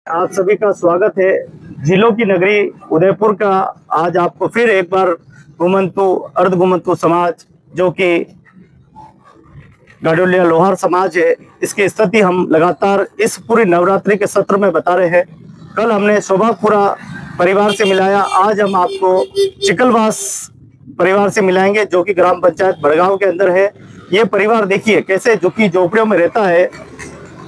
आप सभी का स्वागत है जिलों की नगरी उदयपुर का। आज आपको फिर एक बार घुमंतु अर्ध घुमंतु समाज जो कि गाडोलिया लोहार समाज है, इसकी स्थिति हम लगातार इस पूरी नवरात्रि के सत्र में बता रहे हैं। कल हमने शोभापुरा परिवार से मिलाया, आज हम आपको चिकलवास परिवार से मिलाएंगे जो कि ग्राम पंचायत बड़गांव के अंदर है। ये परिवार देखिए कैसे झुग्गी झोपड़ियों में रहता है,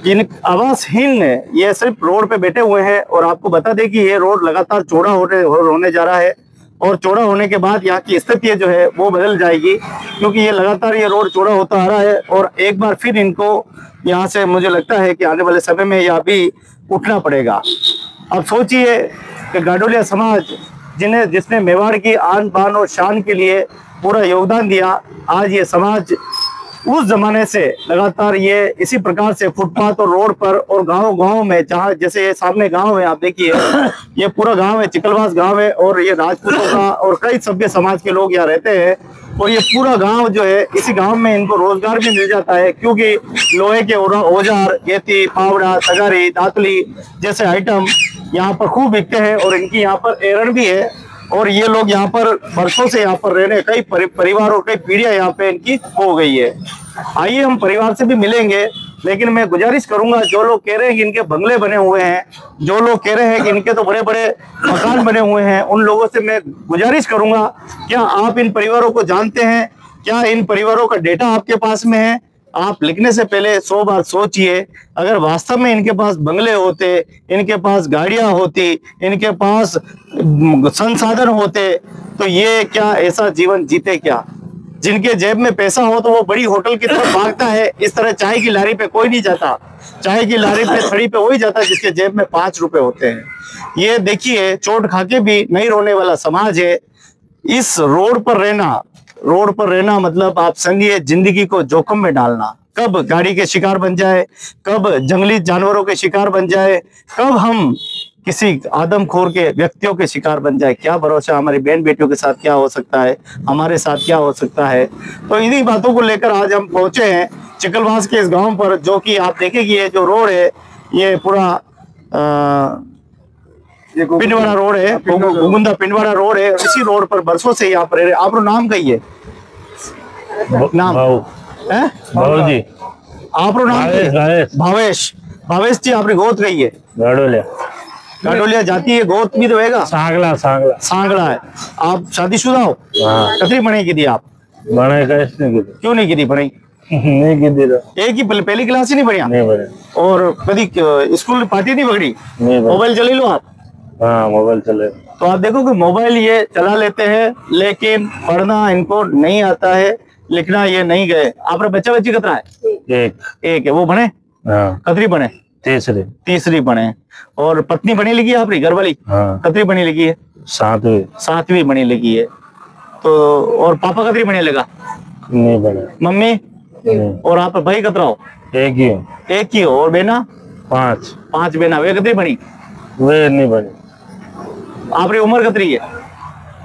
जिन आवासहीन है, ये सिर्फ रोड पे बैठे हुए हैं। और आपको बता दें कि ये रोड लगातार चौड़ा होने जा रहा है और चौड़ा होने के बाद यहाँ की स्थिति जो है वो बदल जाएगी, क्योंकि ये लगातार ये रोड चौड़ा होता आ रहा है और एक बार फिर इनको यहाँ से मुझे लगता है कि आने वाले समय में यहाँ भी उठना पड़ेगा। अब सोचिए कि गाडोलिया समाज जिसने मेवाड़ की आन बान और शान के लिए पूरा योगदान दिया, आज ये समाज उस जमाने से लगातार ये इसी प्रकार से फुटपाथ और रोड पर और गांव में, जहाँ जैसे ये सामने गांव है, आप देखिए ये पूरा गांव है, चिकलवास गांव है और ये राजपूतों का और कई सभ्य समाज के लोग यहाँ रहते हैं। और ये पूरा गांव जो है, इसी गांव में इनको रोजगार भी मिल जाता है, क्योंकि लोहे के औजार, गेती, फावड़ा, तगारी, दातली जैसे आइटम यहाँ पर खूब बिकते हैं और इनकी यहाँ पर एरण भी है। और ये लोग यहाँ पर बरसों से यहाँ पर रहने, कई परिवार और कई पीढ़ियां यहाँ पे इनकी हो गई है। आइए हम परिवार से भी मिलेंगे, लेकिन मैं गुजारिश करूंगा, जो लोग कह रहे हैं कि इनके बंगले बने हुए हैं, जो लोग कह रहे हैं कि इनके तो बड़े बड़े मकान बने हुए हैं, उन लोगों से मैं गुजारिश करूंगा, क्या आप इन परिवारों को जानते हैं? क्या इन परिवारों का डेटा आपके पास में है? आप लिखने से पहले 100 बार सोचिए। अगर वास्तव में इनके पास बंगले होते, इनके पास गाड़ियां होती, इनके पास संसाधन होते, तो ये क्या ऐसा जीवन जीते क्या? जिनके जेब में पैसा हो तो वो बड़ी होटल की तरफ भागता है, इस तरह चाय की लारी पे कोई नहीं जाता। चाय की लारी पे थड़ी पे वही जाता है जिसके जेब में 5 रुपए होते हैं। ये देखिए, चोट खा के भी नहीं रोने वाला समाज है। इस रोड पर रहना मतलब आप समझिए जिंदगी को जोखिम में डालना। कब गाड़ी के शिकार बन जाए, कब जंगली जानवरों के शिकार बन जाए, कब हम किसी आदमखोर के व्यक्तियों के शिकार बन जाए, क्या भरोसा हमारी बहन बेटियों के साथ क्या हो सकता है, हमारे साथ क्या हो सकता है। तो इन्हीं बातों को लेकर आज हम पहुंचे हैं चिकलवास के इस गांव पर, जो कि आप देखेंगे ये जो रोड है ये पूरा पिंडवाड़ा रोड है, घुगुंदा पिंडवाड़ा रोड है। इसी रोड पर बरसों से यहाँ पर आप नाम कहिए, नाम भाऊ जी, आप नाम भावेश जी, आपने गोत कही है गाडोलिया जाती है, गोत भी तो है सांगला है। आप शादीशुदा हो? कतरी पढ़ाई की थी आप? क्यों नहीं की थी पढ़ाई? नहीं की थी, एक ही पहली क्लास ही नहीं पढ़िया? और कभी स्कूल पार्टी नहीं पकड़ी? मोबाइल चले लो आप? हाँ, मोबाइल चले। तो आप देखो कि मोबाइल ये चला लेते हैं, लेकिन पढ़ना इनको नहीं आता है, लिखना ये नहीं गए। आपका बच्चा बच्ची कितना है? एक है। वो बने? कतरी बने? तीसरी बने। और पत्नी बनी लिखी है आपकी घर वाली? कतरी बनी लिखी है? 7वीं बनी लिखी है। तो और पापा कतरी बने लगा? नहीं बने। मम्मी? और आप भाई कतरा हो? एक ही हो। और बेना? 5 बेना। वे कतरी बनी? वे नहीं बनी। आपकी उम्र कतरी है?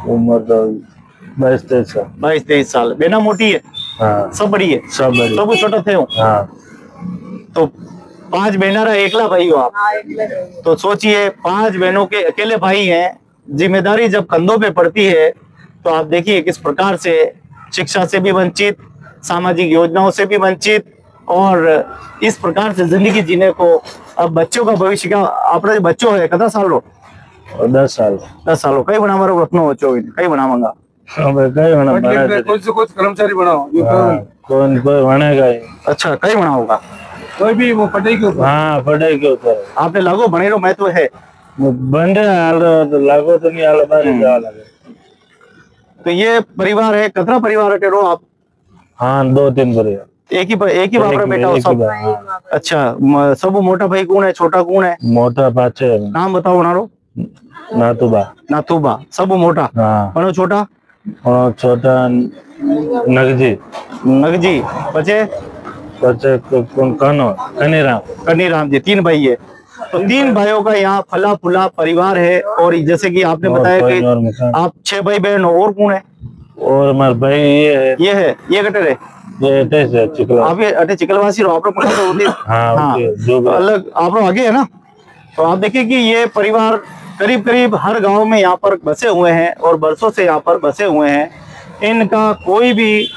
उम्र तो 22-23 साल। बेना मोटी है? सब बड़ी है? सब छोटा थे हो? तो 5 बहना रहा, एकला भाई हो आप? तो सोचिए, 5 बहनों के अकेले भाई हैं। जिम्मेदारी जब कंधों पे पड़ती है तो आप देखिए किस प्रकार से शिक्षा से भी वंचित, सामाजिक योजनाओं से भी वंचित, और इस प्रकार से जिंदगी जीने को। अब बच्चों का भविष्य का, अपना बच्चों है कितना साल हो? 10 साल हो। कई बना मारो रखना हो चो, कई बना मंगा कुछ कर्मचारी बनाओ, कौन बनेगा? अच्छा, कई बना होगा कोई भी, वो पढ़ाई के ऊपर। हाँ, पढ़ाई के ऊपर आपने लागो बने रो, मैं तो है बन रहा तो लागो तो नहीं आला। तो ये परिवार है, कतरा परिवार है रो आप? हाँ, 2-3 परिवार। एक ही बाप रे बेटा हो सब? अच्छा, सब मोटा भाई कौन है, छोटा कौन है? मोटा पाचे। नाम बताओ नारो। नाथुबा सब मोटा। हाँ। छोटा नगजी पचे कनीराम जी। 3 भाई है। तो 3 भाइयों का यहाँ फला फुला परिवार है। और जैसे कि आपने बताया कि आप 6 भाई बहन हो। और कौन है? और हमारे भाई ये है। ये कटर है? आप ये अटे चिकलवासी रहो? आप लोग अलग आप लोग आगे है ना? तो आप देखिए कि ये परिवार करीब करीब हर गांव में यहाँ पर बसे हुए हैं और बरसों से यहाँ पर बसे हुए हैं। इनका कोई भी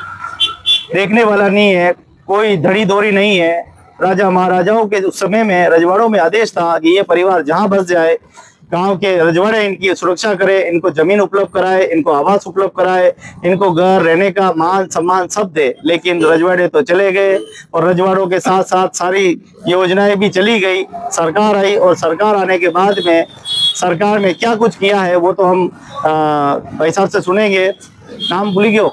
देखने वाला नहीं है, कोई धड़ी धोरी नहीं है। राजा महाराजाओं के उस समय में रजवाड़ों में आदेश था कि ये परिवार जहाँ बस जाए, गांव के रजवाड़े इनकी सुरक्षा करे, इनको जमीन उपलब्ध कराए, इनको आवास उपलब्ध कराए, इनको घर रहने का मान सम्मान सब दे। लेकिन रजवाड़े तो चले गए और रजवाड़ों के साथ साथ सारी योजनाएं भी चली गई। सरकार आई और सरकार आने के बाद में सरकार ने क्या कुछ किया है वो तो हम भाई साहब से सुनेंगे। नाम भूल गयो,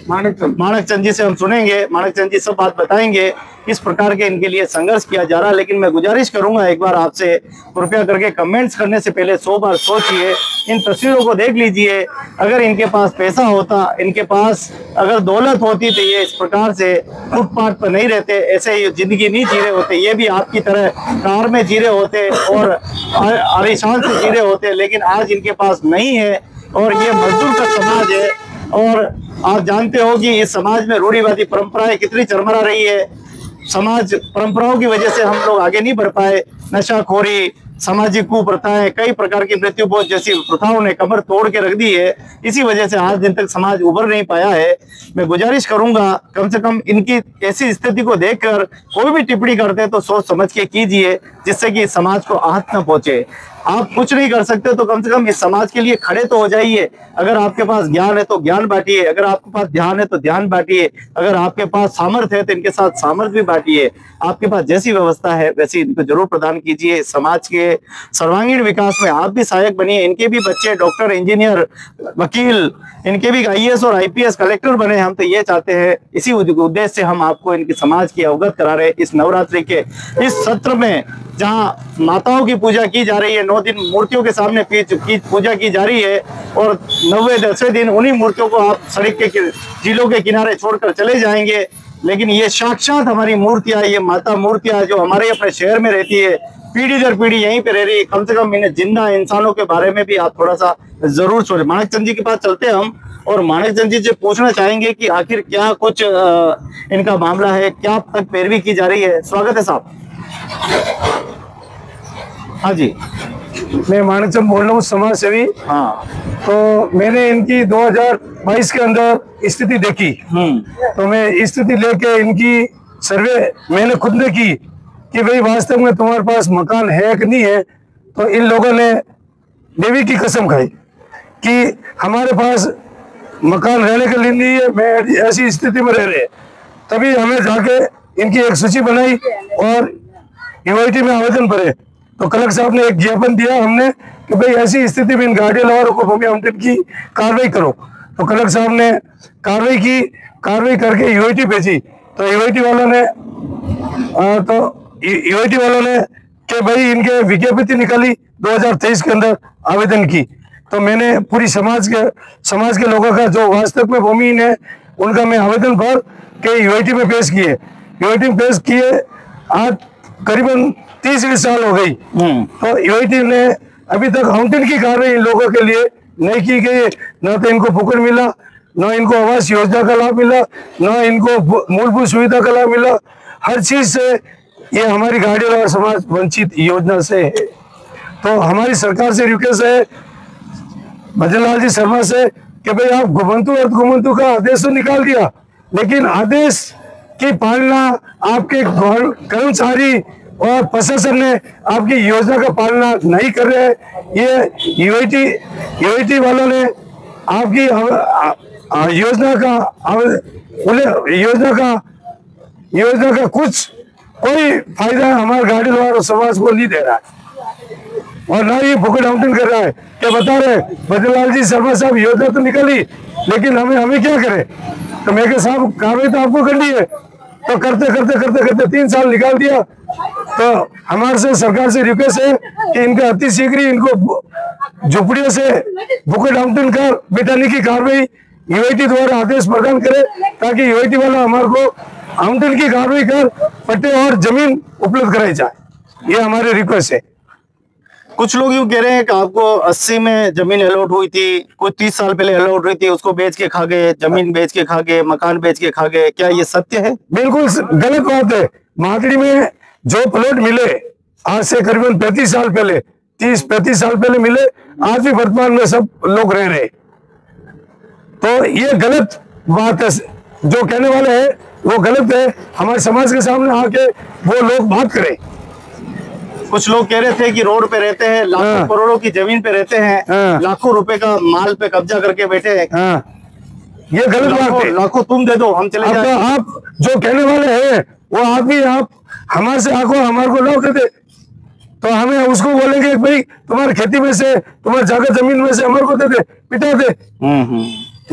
माणक चंद जी से हम सुनेंगे। माणक चंद जी सब बात बताएंगे किस प्रकार के इनके लिए संघर्ष किया जा रहा है। लेकिन मैं गुजारिश करूंगा एक बार आपसे, कृपया करके कमेंट्स करने से पहले 100 बार सोचिए, इन तस्वीरों को देख लीजिए। अगर इनके पास पैसा होता, इनके पास अगर दौलत होती तो ये इस प्रकार से फुटपाथ पर नहीं रहते, ऐसे ही जिंदगी नहीं जी रहे होते। ये भी आपकी तरह कार में जी रहे होते और आलीशान से जी रहे होते। लेकिन आज इनके पास नहीं है और ये मजदूर का समाज है। और आप जानते हो कि इस समाज में रूढ़िवादी परंपराएं कितनी चरमरा रही है। समाज परंपराओं की वजह से हम लोग आगे नहीं बढ़ पाए। नशाखोरी, सामाजिक कुप्रथाएं, कई प्रकार की मृत्यु भोज जैसी प्रथाओं ने कमर तोड़ के रख दी है। इसी वजह से आज दिन तक समाज उभर नहीं पाया है। मैं गुजारिश करूंगा कम से कम इनकी ऐसी स्थिति को देखकर कोई भी टिप्पणी करते हैं तो सोच समझ के कीजिए, जिससे कि समाज को आहत न पहुंचे। आप कुछ नहीं कर सकते तो कम से कम इस समाज के लिए खड़े तो हो जाइए। अगर आपके पास ज्ञान है तो ज्ञान बांटिए, अगर आपके पास ध्यान है तो ध्यान बांटिए, अगर आपके पास सामर्थ्य है तो इनके साथ सामर्थ्य भी बांटिए। आपके पास जैसी व्यवस्था है वैसी इनको जरूर प्रदान कीजिए। समाज के सर्वांगीण विकास में आप भी सहायक बनिए। इनके भी बच्चे डॉक्टर, इंजीनियर, वकील, इनके भी IAS और IPS कलेक्टर बने। हम तो ये चाहते हैं, इसी उद्देश्य से हम आपको इनके समाज की अवगत करा रहे हैं। इस नवरात्रि के इस सत्र में जहाँ माताओं की पूजा की जा रही है, 9 दिन मूर्तियों के सामने पूजा की जा रही है और 10वें दिन उन्हीं मूर्तियों को आप सड़क के झीलों के किनारे छोड़कर चले जाएंगे। लेकिन ये साक्षात हमारी मूर्तियां, ये माता मूर्तियां जो हमारे अपने शहर में रहती है, पीढ़ी दर पीढ़ी यहीं पे रह रही है। कम से कम इन्हें जिंदा इंसानों के बारे में भी आप थोड़ा सा जरूर सोचें। माणक चंद जी के पास चलते हैं हम और माणक चंद जी से पूछना चाहेंगे कि आखिर क्या कुछ इनका मामला है, क्या तक पैरवी की जा रही है। स्वागत है साहब। हाँ जी, मैं माणक चंद बोल रहा हूँ, समाज सेवी। हाँ, तो मैंने इनकी 2022 के अंदर स्थिति देखी, तो मैं स्थिति लेके इनकी सर्वे मैंने खुद ने की कि भाई वास्तव में तुम्हारे पास मकान है कि नहीं है। तो इन लोगों ने देवी की कसम खाई कि हमारे पास मकान रहने के लिए नहीं है, मैं ऐसी स्थिति में रह रहे। तभी हमें जाके इनकी एक सूची बनाई और UIT में आवेदन भरे। तो कलेक्टर साहब ने एक ज्ञापन दिया हमने कि भाई ऐसी स्थिति में इन गाड़ियों को भूमि आवंटन की कार्रवाई करो। तो कलेक्टर साहब ने कार्रवाई की, कार्रवाई करके UIT भेजी। तो UIT वालों ने कि भाई इनके विज्ञप्ति निकाली 2023 के अंदर आवेदन की। तो मैंने पूरी समाज के लोगों का जो वास्तव में भूमिहीन है उनका मैं आवेदन भर के UIT में पेश किए। UIT में पेश किए, आज करीबन 30 साल हो गई। तो UIT ने अभी तक आवंटन की कार्रवाई इन लोगों के लिए नहीं की गई। न तो इनको पुकुर मिला, न इनको आवास योजना का लाभ मिला, न इनको मूलभूत सुविधा का लाभ मिला। हर चीज से ये हमारी गाड़ियों और समाज वंचित योजना से है। तो हमारी सरकार से रिक्वेस्ट है, भजन लाल जी शर्मा से, कि भाई आप घुमंतु और घुमंतु का आदेश तो निकाल दिया, लेकिन आदेश की पालना आपके कर्मचारी और प्रशासन ने आपकी योजना का पालना नहीं कर रहे हैं। ये UIT वालों ने आपकी योजना का कुछ कोई फायदा हमारे गाड़ी और समाज को नहीं दे रहा है और ना ये फुकट आवंटन कर रहा है। क्या बता रहे भजनलाल जी शर्मा साहब, योजना तो निकली लेकिन हमें क्या करे। तो मैं कहा साहब कार्रवाई तो आपको करनी है। तो करते 3 साल निकाल दिया। तो हमारे से सरकार से रिक्वेस्ट है कि इनका अति शीघ्र इनको झुपड़ियों से फुकट आवंटन कर बिठाने की कार्रवाई UIT द्वारा आदेश प्रदान करे, ताकि UIT वाला हमारे को आवंटन की कार्रवाई कर पट्टे और जमीन उपलब्ध कराई जाए। ये हमारी रिक्वेस्ट है। कुछ लोग यूँ कह रहे हैं कि आपको 80 में जमीन अलॉट हुई थी, कुछ 30 साल पहले अलॉट हुई थी, उसको बेच के खा गए, जमीन बेच के खा गए, मकान बेच के खा गए। क्या ये सत्य है? बिल्कुल गलत बात है। माकड़ी में जो प्लॉट मिले आज से करीबन 35 साल पहले, 30-35 साल पहले मिले, आज भी वर्तमान में सब लोग रह रहे। तो ये गलत बात है, जो कहने वाले हैं वो गलत है। हमारे समाज के सामने आके वो लोग बात करें। कुछ लोग कह रहे थे कि रोड पे रहते हैं, लाखों करोड़ों की जमीन पे रहते हैं, लाखों रुपए का माल पे कब्जा करके बैठे हैं। ये गलत बात है। लाखों तुम दे दो, हम चले जाए। आप जो कहने वाले हैं वो आदमी आप हमारे से आको हमारे को लौट दे, तो हमें उसको बोलेंगे भाई तुम्हारी खेती में से, तुम्हारी जगह जमीन में से हमारे को दे दे, पिटा दे।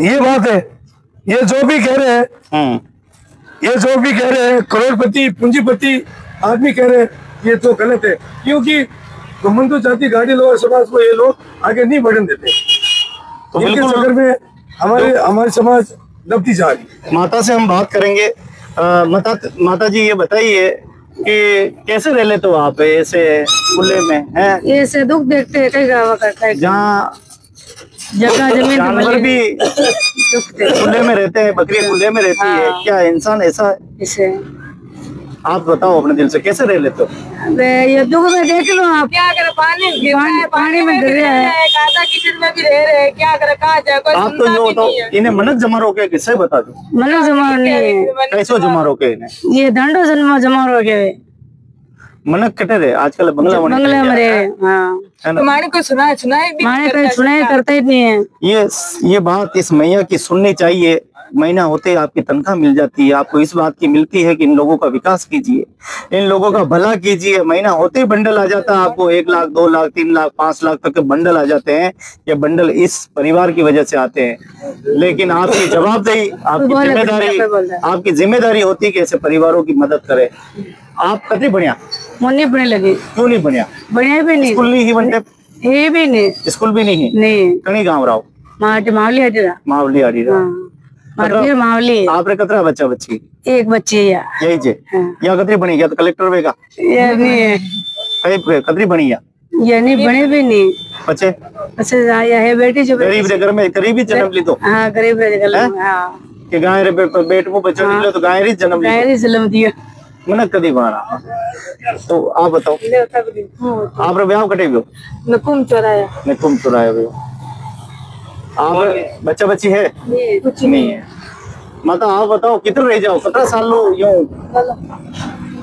ये बात है। ये जो भी कह रहे हैं, ये जो भी कह रहे हैं करोड़पति पूंजीपति आदमी कह रहे हैं, ये तो गलत है। क्योंकि घुमंतु जाति गाड़ी लोग समाज को ये लोग आगे नहीं बढ़ने देते। तो बिल्कुल चक्कर में हमारे समाज दबती जा रही। माता से हम बात करेंगे। माता जी ये बताइए कि कैसे रह लेते हो आप ऐसे खुले में हैं? ऐसे दुख देखते हैं कई गाँव का, जहाँ जगह जमीन जानवर भी खुले में रहते हैं, बकरी खुले में रहती है, क्या इंसान ऐसा है? इसे आप बताओ अपने दिल से कैसे रह लेते हो? ये दुख में देख लो आप, क्या करे पानी में गिर रहा है, किचन में भी रह रहे हैं, क्या करे कहाँ जाए कोई। आप तो ये बताओ, इन्हें मनक जमा रोके किससे बता दो? मनक जमा नहीं है। कैसे जमा रोके इन्हें? ये दंडो जमा रोके मनक कटे रहे आजकल बंगला में रहे। हाँ, है ना? माने कोई सुनाई करता ही नहीं है। ये बात इस मैया की सुननी चाहिए। महीना होते आपकी तनख्वाह मिल जाती है, आपको इस बात की मिलती है कि इन लोगों का विकास कीजिए, इन लोगों का भला कीजिए। महीना होते ही बंडल आ जाता है आपको, 1 लाख 2 लाख 3 लाख 5 लाख तक के बंडल आ जाते हैं। ये बंडल इस परिवार की वजह से आते हैं। लेकिन आपकी जवाबदेही, आपकी जिम्मेदारी होती है कि ऐसे परिवारों की मदद करे। आप कतई बढ़िया नहीं बने लगे। क्यों नहीं बढ़िया? बढ़िया भी नहीं, स्कूल नहीं ही बनते, ये भी नहीं, स्कूल भी नहीं नहीं कहीं गाँव राव मावली आड़ी मावली। आपने कतरा बच्चा बच्ची? एक बच्ची है यही जे या कतरी बनी गया तो कलेक्टर बेगा ये नहीं है, कहीं कतरी बनी गया ये नहीं बने भी नहीं। बच्चे आया है बेटी जो गरीब रे घर में गरीबी जन्म ली तो। हाँ गरीब कि गाय रे बेट मुंह बच्चा निकले तो गाय री जन्म दिया मन कदी बारा। तो आप बताओ, आप रे ब्याह कटे बियो? नकुम चुराया बियो। आप बच्चा बच्ची है? कुछ नहीं है। माता आप बताओ कितने रह जाओ, 17 साल लो यूं?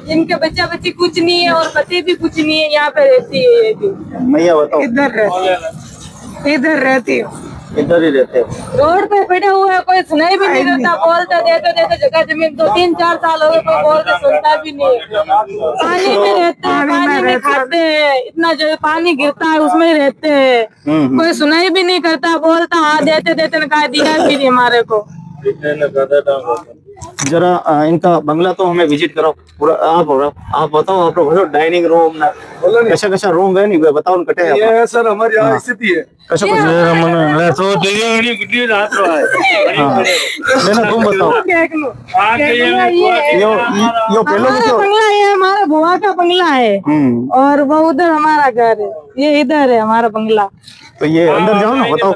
इनके बच्चा बच्ची कुछ नहीं है और पति भी कुछ नहीं है, यहाँ पे रहती है ये भी। मैया बताओ। इधर रहती हो? इधर ही रहते हो। रोड पे पड़े हुए, कोई सुनाई भी नहीं करता, बोलते देते जगह जमीन 2-3-4 साल हो गए, कोई बोलते सुनता भी नहीं। पानी में रहते हैं, पानी में खाते हैं, इतना जो पानी गिरता है उसमें ही रहते हैं, कोई सुनाई भी नहीं करता, बोलता हाँ देते कहा दिया भी नहीं हमारे को। जरा इनका बंगला तो हमें विजिट करो पूरा। आप बताओ, आप लोग डाइनिंग रूम ना कैसा रूम है नहीं बताओ न कटे ये सर हमारी यहाँ स्थिति है। कैसा कुछ लेना तुम बताओ। यो बंगला है हमारा, बुआ का बंगला है और वो उधर हमारा घर है, ये इधर है हमारा बंगला। तो ये अंदर जाओ ना, बताओ।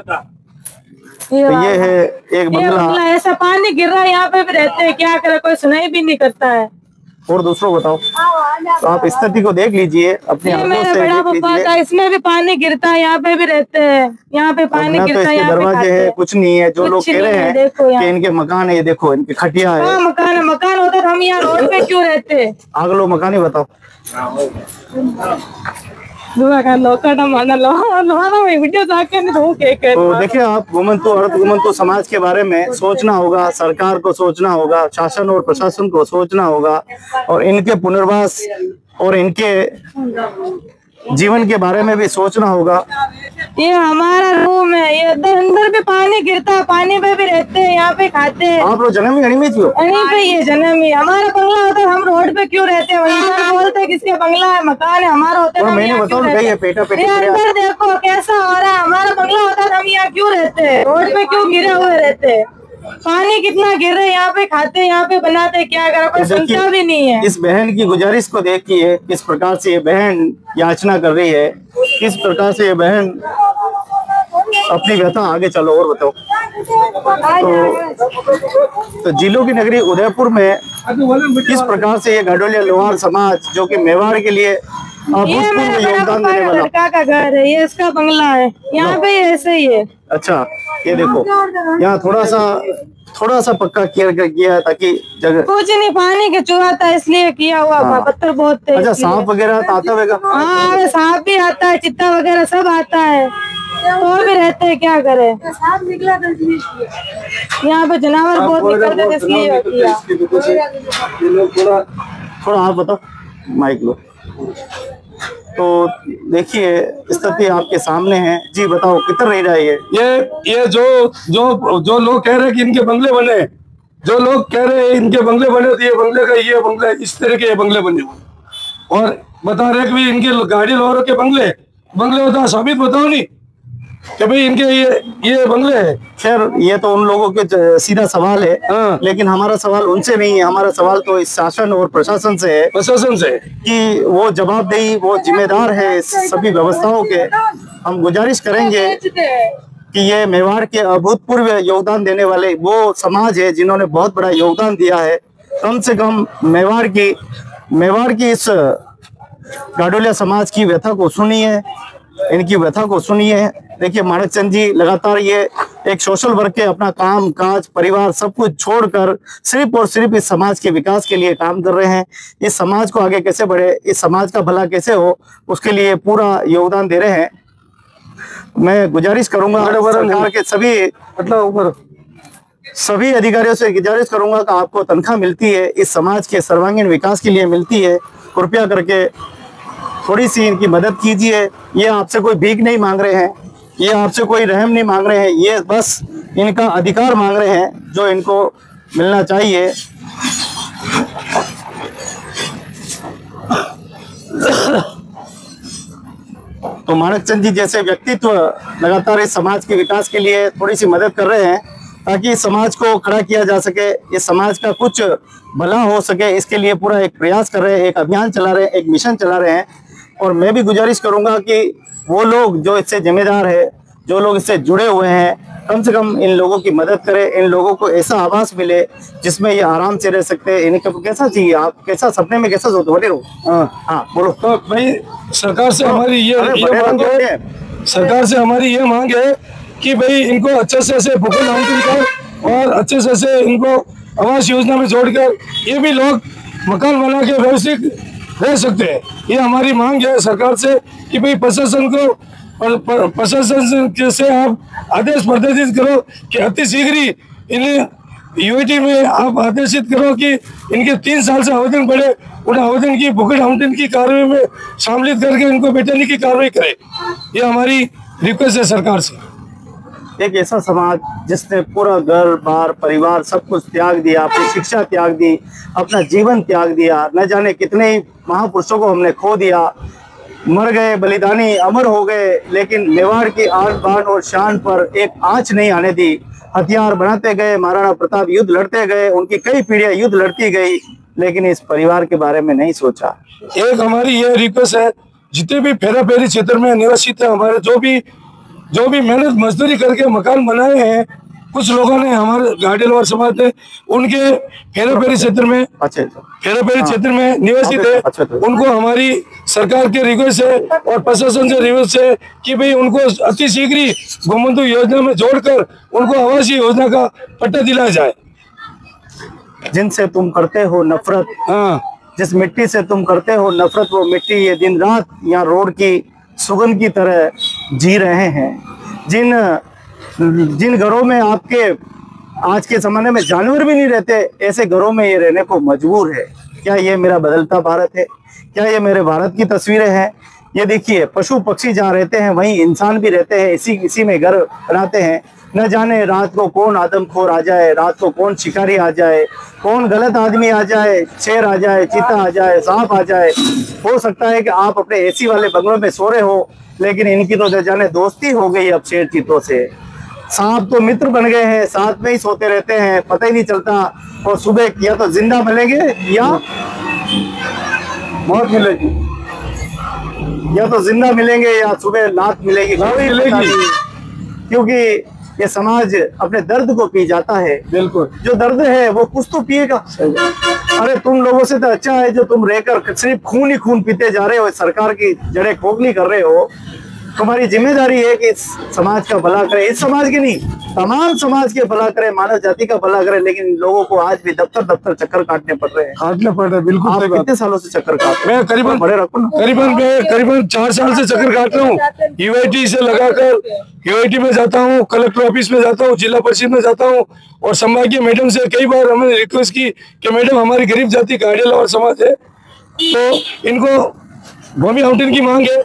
तो ये है एक बंगला, ऐसा पानी गिर रहा है, यहाँ पे भी रहते हैं, क्या करे कोई सुनाई भी नहीं करता है। और दूसरों बताओ। तो आप स्थिति को देख लीजिए अपने आंखों से देख लीजिए। इसमें भी पानी गिरता है, यहाँ पे भी रहते हैं, यहाँ पे पानी गिरता है, दरवाजे है कुछ नहीं है। जो लोग कह रहे हैं कि इनके मकान है, ये देखो इनकी खटिया है। मकान होता तो हम यहाँ रोड पे क्यों रहते? आग लो मकान ही बताओ। तो देखिए आप घुमंतु समाज के बारे में सोचना होगा, सरकार को सोचना होगा, शासन और प्रशासन को सोचना होगा और इनके पुनर्वास और इनके जीवन के बारे में भी सोचना होगा। ये हमारा रूम है, ये अंदर भी पानी गिरता है, पानी पे भी रहते हैं, यहाँ पे खाते हैं। आप लोग जन्म ही में क्यों? यहीं पे ये जन्म ही हमारा बंगला होता है, हम रोड पे क्यों रहते हैं? वहीं बोलते हैं किसके बंगला है, मकान है, हमारा होता है। मैंने बताओ पेटा अंदर देखो कैसा हो रहा है, हमारा बंगला होता है, हम यहाँ क्यों रहते हैं? रोड पे क्यों गिरे हुए रहते हैं? पानी कितना गिर रहा है, यहाँ पे खाते, यहाँ पे बनाते, क्या करा कोई सुनता भी नहीं है। इस बहन की गुजारिश को देखिए, किस प्रकार से ये बहन याचना कर रही है, किस प्रकार से ये बहन अपनी व्यथा आगे। चलो और बताओ। तो जिलों की नगरी उदयपुर में किस प्रकार से ये गढ़ोलिया लोहार समाज जो कि मेवाड़ के लिए ये मेरे बड़ा योगदान पापा देने का वाला। लड़का का घर है, ये इसका बंगला है, यहाँ पे ऐसे ही है। अच्छा, ये देखो यहाँ थोड़ा सा पक्का किया है ताकि जगह। कुछ नहीं, पानी के चुराता इसलिए किया हुआ। हाँ। पत्थर बहुत थे। अच्छा, सांप वगैरह तो आता होगा? हाँ, सांप भी आता है, चित्ता वगैरह सब आता है, तो भी रहते हैं, क्या करे। सांप निकला यहाँ पे जानवर बहुत निकलते इसलिए किया। थोड़ा आप बताओ, माइक लो। तो देखिए स्थिति आपके सामने है जी, बताओ किधर रह रहा है ये जो लोग कह रहे हैं कि इनके बंगले बने, जो लोग कह रहे हैं इनके बंगले बने, तो ये बंगला इस तरह के बंगले बने हुए, और बता रहे कि भी इनके गाड़ी लोगों के बंगले होता, साबित बताओ नहीं कि भाई इनके ये बंगले है। खैर, ये तो उन लोगों के सीधा सवाल है। हाँ। लेकिन हमारा सवाल उनसे नहीं है, हमारा सवाल तो इस शासन और प्रशासन से है, कि वो जवाबदेही, वो जिम्मेदार है इस सभी व्यवस्थाओं के। हम गुजारिश करेंगे कि ये मेवाड़ के अभूतपूर्व योगदान देने वाले वो समाज है जिन्होंने बहुत बड़ा योगदान दिया है। कम से कम मेवाड़ की इस गाडोलिया समाज की व्यथा को सुनिए, इनकी व्यथा को सुनिए। देखिए माणक चंद जी लगातार ये एक सोशल वर्क के अपना काम काज परिवार सब कुछ छोड़कर सिर्फ और सिर्फ इस समाज के विकास के लिए काम कर रहे हैं। इस समाज को आगे कैसे बढ़े, इस समाज का भला कैसे हो, उसके लिए पूरा योगदान दे रहे हैं। मैं गुजारिश करूंगा सरकार के सभी अधिकारियों से गुजारिश करूंगा कि आपको तनख्वाह मिलती है, इस समाज के सर्वांगीण विकास के लिए मिलती है, कृपया करके थोड़ी सी इनकी मदद कीजिए। ये आपसे कोई भीख नहीं मांग रहे हैं, ये आपसे कोई रहम नहीं मांग रहे हैं, ये बस इनका अधिकार मांग रहे हैं जो इनको मिलना चाहिए। तो माणक चंद जी जैसे व्यक्तित्व लगातार इस समाज के विकास के लिए थोड़ी सी मदद कर रहे हैं ताकि इस समाज को खड़ा किया जा सके, इस समाज का कुछ भला हो सके, इसके लिए पूरा एक प्रयास कर रहे हैं, एक अभियान चला रहे हैं, एक मिशन चला रहे हैं। और मैं भी गुजारिश करूंगा कि वो लोग जो इससे जिम्मेदार है, जो लोग इससे जुड़े हुए हैं, कम से कम इन लोगों की मदद करें, इन लोगों को ऐसा आवास मिले जिसमें ये आराम से रह सकते हैं। इन्हें कैसा चाहिए, आप कैसा सपने में कैसा सोचते हो? हाँ बोलो। तो भाई सरकार से हमारी ये मांग है कि भाई इनको अच्छे से ऐसे भूखल नामकिन कर और अच्छे से ऐसे इनको आवास योजना में जोड़कर ये भी लोग मकान बना के व्यवस्थित रह सकते हैं। ये हमारी मांग है सरकार से कि भाई प्रशासन से आप आदेश प्रदर्शित करो कि अति शीघ्र ही इन यूटी में आप आदेशित करो कि इनके 3 साल से आवेदन पड़े, उन आवेदन की भूखल नामकिन की कार्रवाई में शामिल करके इनको बैठाने की कार्रवाई करे। ये हमारी रिक्वेस्ट है सरकार से। एक ऐसा समाज जिसने पूरा घर बार परिवार सब कुछ त्याग दिया, अपनी शिक्षा त्याग दी, अपना जीवन त्याग दिया, न जाने कितने ही महापुरुषों को हमने खो दिया, मर गए, बलिदानी अमर हो गए, लेकिन मेवाड़ की आन बान और शान पर एक आंच नहीं आने दी। हथियार बनाते गए, महाराणा प्रताप युद्ध लड़ते गए, उनकी कई पीढ़ियां युद्ध लड़ती गई, लेकिन इस परिवार के बारे में नहीं सोचा। एक हमारी ये रिक्वेस्ट है, जितने भी फेराफेरी क्षेत्र में निवासित है, हमारे जो भी मेहनत मजदूरी करके मकान बनाए हैं, कुछ लोगों ने हमारे गाडेलवार समाज है उनके फेराफेरी क्षेत्र में निवासित है, उनको हमारी सरकार के रिक्वेस्ट है और प्रशासन से रिक्वेस्ट है कि भाई उनको अति शीघ्र ही गोबंधु योजना में जोड़कर उनको आवासीय योजना का पट्टा दिलाया जाए। जिनसे तुम करते हो नफरत, जिस मिट्टी से तुम करते हो नफरत, वो मिट्टी ये दिन रात यहाँ रोड की सुगंध की तरह जी रहे हैं। जिन घरों में आपके आज के जमाने में जानवर भी नहीं रहते, ऐसे घरों में ये रहने को मजबूर है। क्या ये मेरा बदलता भारत है? क्या ये मेरे भारत की तस्वीरें हैं? ये देखिए, पशु पक्षी जहाँ रहते हैं वहीं इंसान भी रहते हैं, इसी में घर बनाते हैं। न जाने रात को कौन आदमखोर आ जाए, रात को कौन शिकारी आ जाए, कौन गलत आदमी आ जाए, शेर आ जाए, चीता आ जाए, सांप आ जाए। हो सकता है कि आप अपने एसी वाले बंगलों में सो रहे हो, लेकिन इनकी तो न जाने दोस्ती हो गई अब शेर चीतों से। सांप तो मित्र बन गए हैं, साथ में ही सोते रहते हैं, पता ही नहीं चलता। और सुबह या तो जिंदा मिलेंगे या मौत मिलेगी, या तो जिंदा मिलेंगे या सुबह लात मिलेगी, क्योंकि ये समाज अपने दर्द को पी जाता है। बिल्कुल, जो दर्द है वो कुछ तो पिएगा। अरे तुम लोगों से तो अच्छा है जो तुम रहकर सिर्फ खून ही खून पीते जा रहे हो, सरकार की जड़ें खोखली कर रहे हो। तुम्हारी जिम्मेदारी है कि इस समाज का भला करे, इस समाज के नहीं तमाम समाज के भला करे, मानव जाति का भला करे। लेकिन लोगों को आज भी दफ्तर चक्कर काटने पड़ रहे हैं। बिल्कुल आप सही बात। कितने सालों से चक्कर काट रहे हैं? मैं करीबन बड़े रखो ना। करीबन 4 साल से चक्कर काट रहा हूँ। यूआईटी से लगाकर यूआईटी में जाता हूँ, कलेक्टर ऑफिस में जाता हूँ, जिला परिषद में जाता हूँ, और संभागीय मैडम से कई बार हमने रिक्वेस्ट की कि मैडम हमारी गरीब जाति गाड़ी और समाज है, तो इनको भूमि आवंटन की मांग है,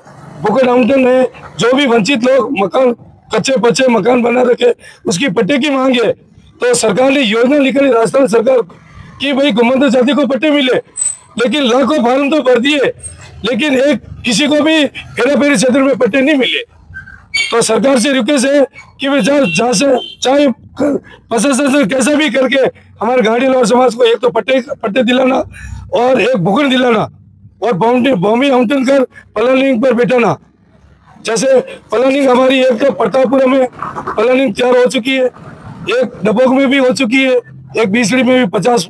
बुकेट आवंटन है, जो भी वंचित लोग मकान कच्चे पच्चे मकान बना रखे उसकी पट्टे की मांग है। तो सरकार ने योजना निकाली, राजस्थान सरकार की, भाई घुमंतर जाति को पट्टे मिले, लेकिन लाखों फार्म तो भर दिए, लेकिन एक किसी को भी हेराफेरी क्षेत्र में पट्टे नहीं मिले। तो सरकार से रिक्वेस्ट है कि वे जहाँ से चाहे प्रशासन से कैसा भी करके हमारे गाड़ी और समाज को एक तो पट्टे दिलाना और एक भूखंड दिलाना और भूमि आवंटन कर प्लानिंग पर बैठाना। जैसे प्लानिंग हमारी एक तो प्रतापपुरा में प्लानिंग तैयार हो चुकी है, एक डबोक में भी हो चुकी है, एक बीसड़ी में भी 50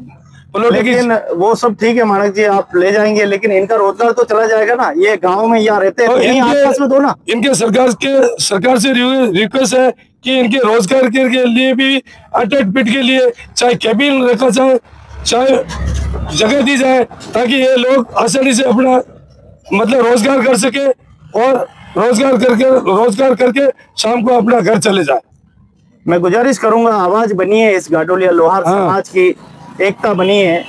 प्लॉट। लेकिन वो सब ठीक है माणक जी, आप ले जाएंगे, लेकिन इनका रोजगार तो चला जाएगा ना। ये गांव में यहाँ रहते हैं, यहीं आसपास में दो ना। इनके सरकार से रिक्वेस्ट है कि इनके रोजगार के लिए भी अटैच पिट के लिए चाहे कैबिन रखा जाए, चाहे जगह दी जाए, ताकि ये लोग आसानी से अपना मतलब रोजगार कर सके और रोजगार करके शाम को अपना घर चले जाए। मैं गुजारिश करूंगा, आवाज बनी है इस गाडोलिया लोहार समाज की, एकता बनी है,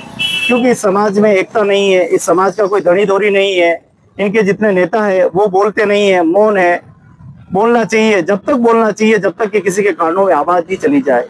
क्योंकि इस समाज में एकता नहीं है, इस समाज का कोई धनी धोरी नहीं है। इनके जितने नेता है वो बोलते नहीं है, मौन है। बोलना चाहिए, जब तक बोलना चाहिए जब तक कि किसी के कानों में आवाज नहीं चली जाए।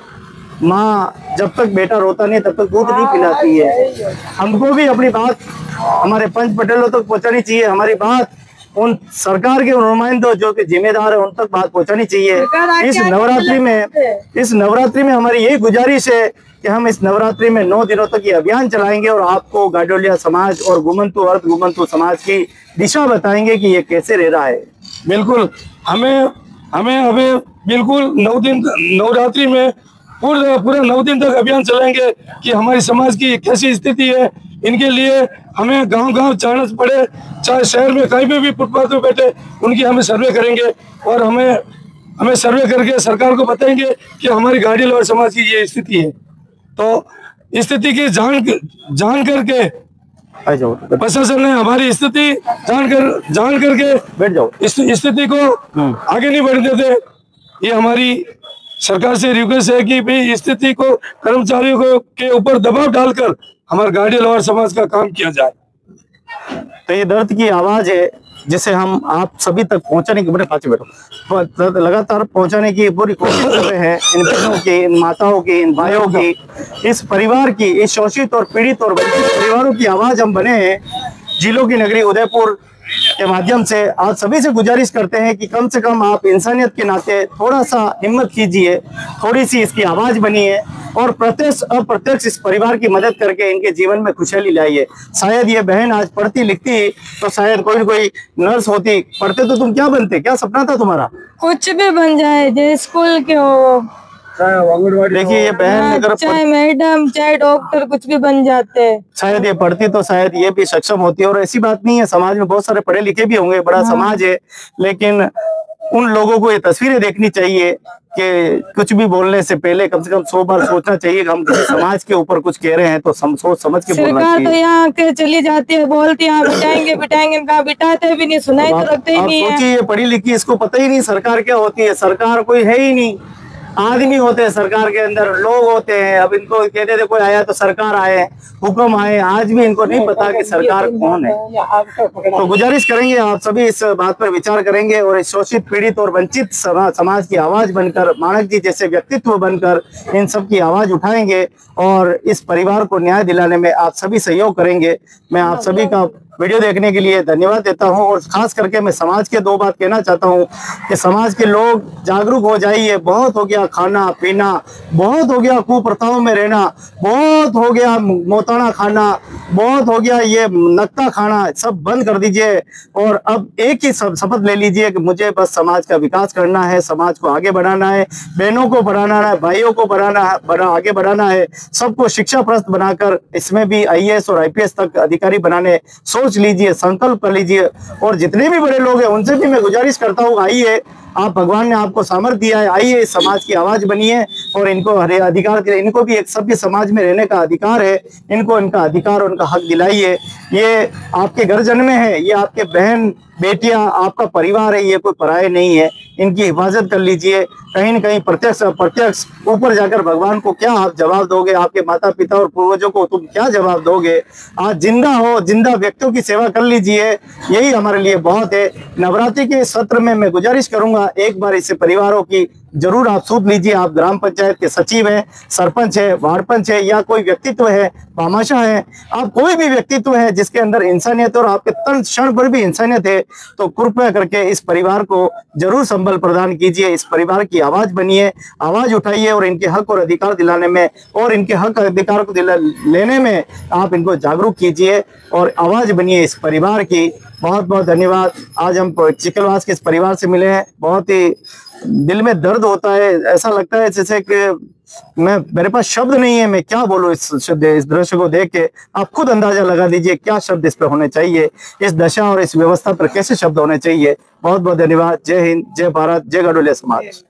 माँ जब तक बेटा रोता नहीं तब तक दूध नहीं पिलाती है। हमको भी अपनी बात हमारे पंच पटेलों तक पहुंचानी चाहिए, हमारी बात उन सरकार के नुमाइंदों जो कि जिम्मेदार है उन तक बात पहुंचानी चाहिए। इस नवरात्रि में हमारी यही गुजारिश है कि हम इस नवरात्रि में 9 दिनों तक ये अभियान चलाएंगे और आपको गाडोलिया समाज और घुमंतु अर्ध घुमंतु समाज की दिशा बताएंगे कि ये कैसे रह रहा है। बिल्कुल, हमें अभी बिल्कुल 9 दिन नवरात्रि में पूरा 9 दिन तक अभियान चलाएंगे कि हमारी समाज की कैसी स्थिति है। इनके लिए हमें गांव जाना पड़े, चाहे शहर में कहीं पे भी फुटपाथ पे बैठे, उनकी हमें सर्वे करेंगे और हमें सर्वे करके सरकार को बताएंगे कि हमारी गाड़ी और समाज की ये स्थिति है। तो स्थिति की जान करके प्रशासन ने हमारी स्थिति जान करके बैठ जाओ, इस स्थिति को आगे नहीं बढ़ने देते। ये हमारी सरकार से रिक्वेस्ट है कि भाई स्थिति को कर्मचारियों को के ऊपर दबाव डालकर हमारे गाड़ी लोहार समाज का काम किया जाए। तो ये दर्द की आवाज है जिसे हम आप सभी तक पहुंचाने की, बड़े पाचे बैठो, लगातार पहुंचाने की पूरी कोशिश कर रहे हैं। इन बहनों की, इन माताओं की, इन भाइयों की, इस परिवार की, इस शोषित और पीड़ित और वंचित परिवारों की आवाज हम बने हैं। जिलों की नगरी उदयपुर के माध्यम से आज सभी से गुजारिश करते हैं कि कम से कम आप इंसानियत के नाते थोड़ा सा हिम्मत कीजिए, थोड़ी सी इसकी आवाज बनिए और प्रत्यक्ष अप्रत्यक्ष इस परिवार की मदद करके इनके जीवन में खुशहाली लाइए। शायद ये बहन आज पढ़ती लिखती तो शायद कोई न कोई नर्स होती। पढ़ते तो तुम क्या बनते, क्या सपना था तुम्हारा? कुछ भी बन जाए, जो स्कूल के हो, देखिए ये बहन अगर चाहे मैडम चाहे डॉक्टर कुछ भी बन जाते हैं। शायद ये पढ़ती तो शायद ये भी सक्षम होती है। और ऐसी बात नहीं है, समाज में बहुत सारे पढ़े लिखे भी होंगे, बड़ा समाज है, लेकिन उन लोगों को ये तस्वीरें देखनी चाहिए कि कुछ भी बोलने से पहले कम से कम 100 बार सोचना चाहिए कि हम किसी समाज के ऊपर कुछ कह रहे हैं तो सोच समझ के बोलना चाहिए। सरकार तो यहाँ के चली जाती है, बोलती है बिठाएंगे कहा बिठाते भी नहीं, सुनाई तो रखते ही नहीं है। सोचिए पढ़ी लिखी, इसको पता ही नहीं सरकार क्या होती है। सरकार कोई है ही नहीं, आदमी होते हैं सरकार के अंदर, लोग होते हैं। अब इनको कहते थे कोई आया तो सरकार आए, हुक्म आए, आज भी इनको नहीं पता कि सरकार कौन है। तो गुजारिश करेंगे आप सभी इस बात पर विचार करेंगे और इस शोषित पीड़ित और वंचित समाज की आवाज बनकर, माणक जी जैसे व्यक्तित्व बनकर इन सब की आवाज उठाएंगे और इस परिवार को न्याय दिलाने में आप सभी सहयोग करेंगे। मैं आप सभी का वीडियो देखने के लिए धन्यवाद देता हूं। और खास करके मैं समाज के 2 बात कहना चाहता हूं कि समाज के लोग जागरूक हो जाइए। बहुत हो गया खाना पीना, बहुत हो गया कुप्रथाओं में रहना, बहुत हो गया मोताना खाना, बहुत हो गया ये नक्ता खाना, सब बंद कर दीजिए। और अब एक ही शपथ ले लीजिए कि मुझे बस समाज का विकास करना है, समाज को आगे बढ़ाना है, बहनों को बढ़ाना है, भाइयों को आगे बढ़ाना है, सबको शिक्षा प्रस्त बनाकर इसमें भी IAS और IPS तक अधिकारी बनाने सोच लीजिए, संकल्प कर लीजिए। और जितने भी बड़े लोग हैं उनसे भी मैं गुजारिश करता हूँ, आइए, आप भगवान ने आपको सामर्थ्य दिया है, आइए इस समाज की आवाज बनिए और इनको हर अधिकार दिलाइए। इनको भी एक सभ्य समाज में रहने का अधिकार है, इनको इनका अधिकार और उनका हक दिलाइए। ये आपके घर जन्मे हैं, ये आपके बहन बेटियां, आपका परिवार है, ये कोई पराये नहीं है। इनकी हिफाजत कर लीजिए। कहीं न कहीं प्रत्यक्ष अप्रत्यक्ष ऊपर जाकर भगवान को क्या आप जवाब दोगे, आपके माता पिता और पूर्वजों को तुम क्या जवाब दोगे। आज जिंदा हो, जिंदा व्यक्तियों की सेवा कर लीजिए, यही हमारे लिए बहुत है। नवरात्रि के सत्र में मैं गुजारिश करूंगा, एक बार इससे परिवारों की जरूर आप सूद लीजिए। आप ग्राम पंचायत के सचिव हैं, सरपंच है, वार्ड पंच है, या कोई व्यक्तित्व है, भामाशाह है, आप कोई भी व्यक्तित्व है जिसके अंदर इंसानियत और आपके तन क्षण पर भी इंसानियत है, तो कृपया करके इस परिवार को जरूर संबल प्रदान कीजिए। इस परिवार की आवाज बनिए, आवाज उठाइए और इनके हक और अधिकार दिलाने में और इनके हक अधिकार को लेने में आप इनको जागरूक कीजिए और आवाज बनिए इस परिवार की। बहुत बहुत धन्यवाद। आज हम चिकलवास के इस परिवार से मिले हैं, बहुत ही दिल में दर्द होता है, ऐसा लगता है जैसे कि मेरे पास शब्द नहीं है, मैं क्या बोलूं इस दृश्य को देख के। आप खुद अंदाजा लगा दीजिए क्या शब्द इस पर होने चाहिए, इस दशा और इस व्यवस्था पर कैसे शब्द होने चाहिए। बहुत बहुत धन्यवाद। जय हिंद, जय भारत, जय गढ़ोलिया समाज।